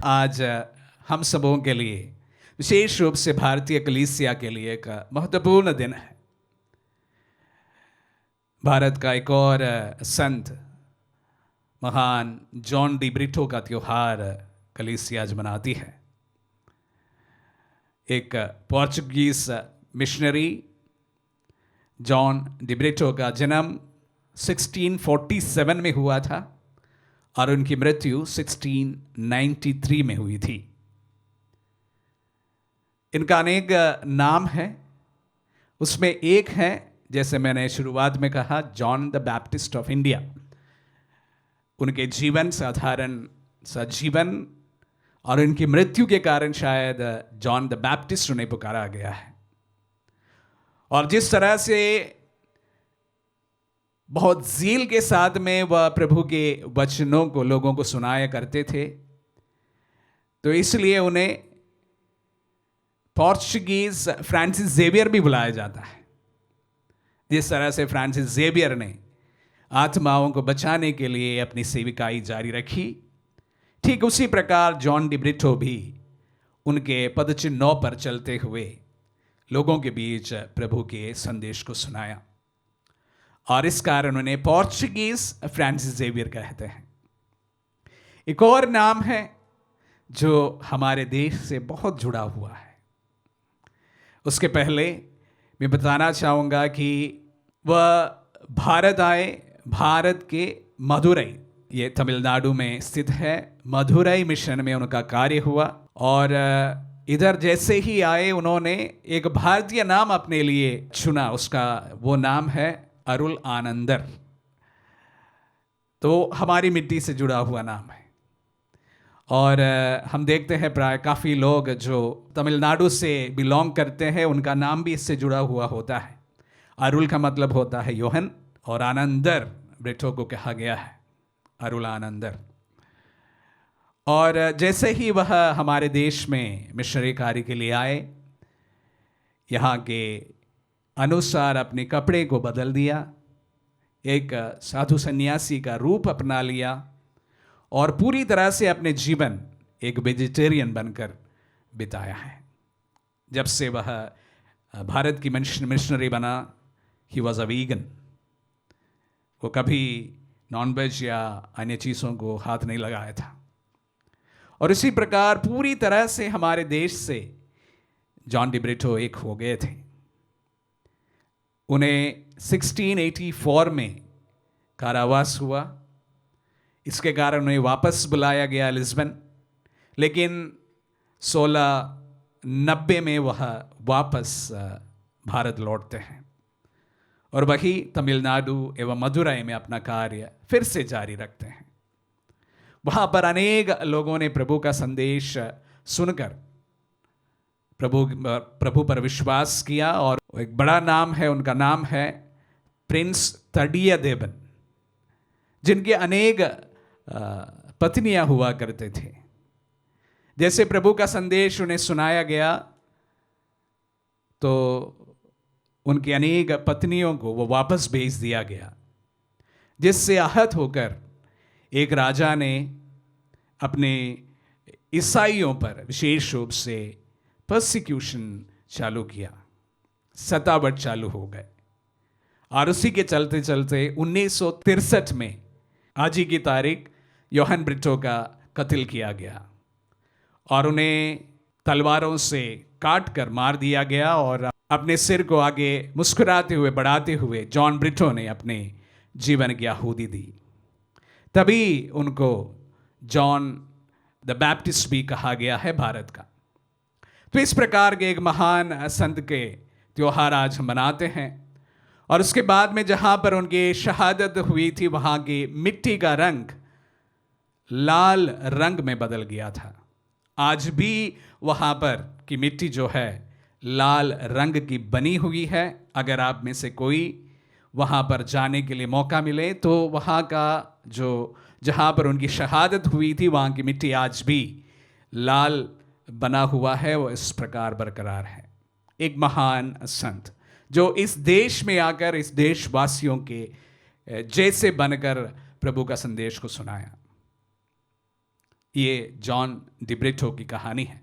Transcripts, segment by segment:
आज हम सबों के लिए, विशेष रूप से भारतीय कलीसिया के लिए एक महत्वपूर्ण दिन है। भारत का एक और संत महान जॉन डी ब्रिटो का त्यौहार कलीसिया आज मनाती है। एक Portuguese missionary John D Brito का जन्म 1647 में हुआ था और उनकी मृत्यु 1693 में हुई थी। इनका अनेक नाम है, उसमें एक है, जैसे मैंने शुरुआत में कहा, John the Baptist of India. उनके जीवन, साधारण सा जीवन और उनकी मृत्यु के कारण शायद जॉन द बैप्टिस्ट उन्हें पुकारा गया है। और जिस तरह से बहुत ज़ील के साथ में वह प्रभु के वचनों को लोगों को सुनाया करते थे, तो इसलिए उन्हें पोर्चुगीज फ्रांसिस जेवियर भी बुलाया जाता है। जिस तरह से फ्रांसिस जेवियर ने आत्माओं को बचाने के लिए अपनी सेविकाई जारी रखी, ठीक उसी प्रकार जॉन डी ब्रिटो भी उनके पदचिन्हों पर चलते हुए लोगों के बीच प्रभु के संदेश को सुनाया और इस कारण उन्हें पोर्चुगीज फ्रांसिस जेवियर कहते हैं। एक और नाम है जो हमारे देश से बहुत जुड़ा हुआ है। उसके पहले मैं बताना चाहूँगा कि वह भारत आए, भारत के मदुरई, ये तमिलनाडु में स्थित है, मदुरई मिशन में उनका कार्य हुआ और इधर जैसे ही आए उन्होंने एक भारतीय नाम अपने लिए चुना। उसका वो नाम है अरुल आनंदर। तो हमारी मिट्टी से जुड़ा हुआ नाम है और हम देखते हैं प्राय काफ़ी लोग जो तमिलनाडु से बिलोंग करते हैं उनका नाम भी इससे जुड़ा हुआ होता है। अरुल का मतलब होता है योहन और आनंदर ब्रिटो को कहा गया है, अरुल आनंदर। और जैसे ही वह हमारे देश में मिशनरी कार्य के लिए आए, यहाँ के अनुसार अपने कपड़े को बदल दिया, एक साधु सन्यासी का रूप अपना लिया और पूरी तरह से अपने जीवन एक वेजिटेरियन बनकर बिताया है। जब से वह भारत की मिशनरी बना, ही वॉज अ वीगन। वो कभी नॉनवेज या अन्य चीज़ों को हाथ नहीं लगाया था। और इसी प्रकार पूरी तरह से हमारे देश से जॉन डी ब्रिटो एक हो गए थे। उन्हें 1684 में कारावास हुआ, इसके कारण उन्हें वापस बुलाया गया लिस्बन, लेकिन 1690 में वह वापस भारत लौटते हैं और वही तमिलनाडु एवं मदुरई में अपना कार्य फिर से जारी रखते हैं। वहाँ पर अनेक लोगों ने प्रभु का संदेश सुनकर प्रभु पर विश्वास किया और एक बड़ा नाम है, उनका नाम है प्रिंस तडियादेवन, जिनके अनेक पत्नियां हुआ करते थे। जैसे प्रभु का संदेश उन्हें सुनाया गया तो उनकी अनेक पत्नियों को वो वापस भेज दिया गया, जिससे आहत होकर एक राजा ने अपने ईसाइयों पर विशेष रूप से पर्सिक्यूशन चालू किया, सतावट चालू हो गए। और उसी के चलते चलते 1963 में आज ही की तारीख योहन ब्रिटो का कत्ल किया गया और उन्हें तलवारों से काट कर मार दिया गया और अपने सिर को आगे मुस्कुराते हुए बढ़ाते हुए जॉन ब्रिटो ने अपने जीवन की आहुति दी। तभी उनको जॉन द बैप्टिस्ट भी कहा गया है भारत का। तो इस प्रकार के एक महान संत के त्यौहार आज हम मनाते हैं और उसके बाद में जहाँ पर उनकी शहादत हुई थी वहाँ की मिट्टी का रंग लाल रंग में बदल गया था। आज भी वहाँ पर की मिट्टी जो है लाल रंग की बनी हुई है। अगर आप में से कोई वहाँ पर जाने के लिए मौका मिले तो वहाँ का जो जहाँ पर उनकी शहादत हुई थी वहाँ की मिट्टी आज भी लाल बना हुआ है, वो इस प्रकार बरकरार है। एक महान संत जो इस देश में आकर इस देशवासियों के जैसे बनकर प्रभु का संदेश को सुनाया। ये जॉन डिब्रिटो की कहानी है।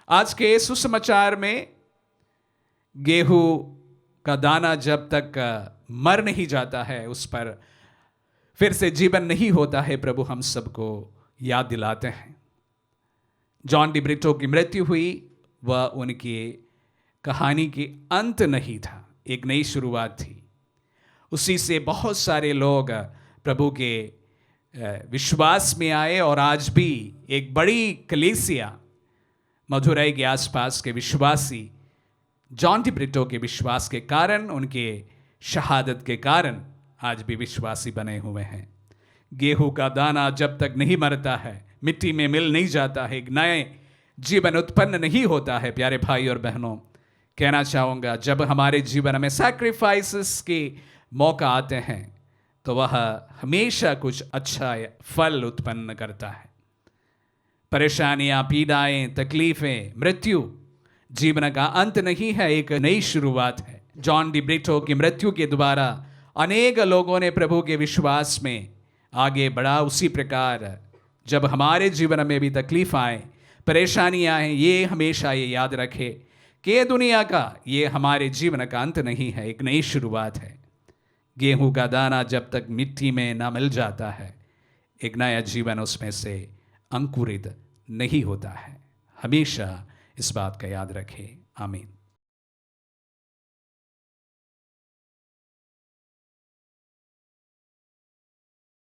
आज के सुसमाचार में गेहूं का दाना जब तक मर नहीं जाता है, उस पर फिर से जीवन नहीं होता है, प्रभु हम सबको याद दिलाते हैं। जॉन डिब्रिटो की मृत्यु हुई, वह उनकी कहानी की अंत नहीं था, एक नई शुरुआत थी। उसी से बहुत सारे लोग प्रभु के विश्वास में आए और आज भी एक बड़ी कलीसिया मदुरै के आसपास के विश्वासी जॉन डिब्रिटो के विश्वास के कारण, उनके शहादत के कारण आज भी विश्वासी बने हुए हैं। गेहूं का दाना जब तक नहीं मरता है, मिट्टी में मिल नहीं जाता है, एक नए जीवन उत्पन्न नहीं होता है। प्यारे भाई और बहनों, कहना चाहूँगा, जब हमारे जीवन में सैक्रिफाइसेस के मौका आते हैं तो वह हमेशा कुछ अच्छा फल उत्पन्न करता है। परेशानियां, पीड़ाएं, तकलीफें, मृत्यु जीवन का अंत नहीं है, एक नई शुरुआत है। जॉन डिब्रिटो की मृत्यु के द्वारा अनेक लोगों ने प्रभु के विश्वास में आगे बढ़ा। उसी प्रकार जब हमारे जीवन में भी तकलीफ आए, परेशानियां आए, ये हमेशा ये याद रखे कि दुनिया का ये हमारे जीवन का अंत नहीं है, एक नई शुरुआत है। गेहूं का दाना जब तक मिट्टी में ना मिल जाता है, एक नया जीवन उसमें से अंकुरित नहीं होता है। हमेशा इस बात का याद रखें। आमीन।